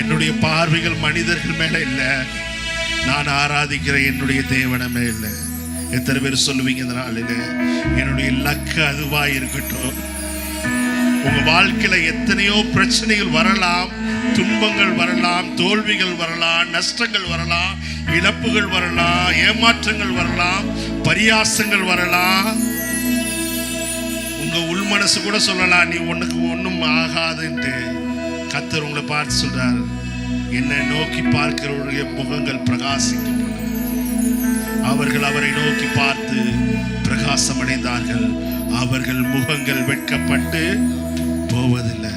என்னுடைய பார்வைகள் மனிதர்கள் மேல இல்லை, நான் ஆராதிக்கிற என்னுடைய தேவனமே இல்லை. எத்தனை பேர் சொல்லுவீங்க இந்த நாளில் என்னுடைய லக்கு அதுவா இருக்கட்டும்? உங்க வாழ்க்கையில எத்தனையோ பிரச்சனைகள் வரலாம், துன்பங்கள் வரலாம், தோல்விகள் வரலாம், நஷ்டங்கள் வரலாம், இழப்புகள் வரலாம், ஏமாற்றங்கள் வரலாம், பரியாசங்கள் வரலாம். உங்க உள் மனசு கூட சொல்லலாம் நீ உனக்கு ஒன்றும் ஆகாதுன்ட்டு. கர்த்தர் உங்களை பார்த்து சொல்றார், என்னை நோக்கி பார்க்கிறவருடைய முகங்கள் பிரகாசிக்கப்படும். அவர்கள் அவரை நோக்கி பார்த்து பிரகாசம் அடைந்தார்கள், அவர்கள் முகங்கள் வெட்கப்பட்டு போவதில்லை.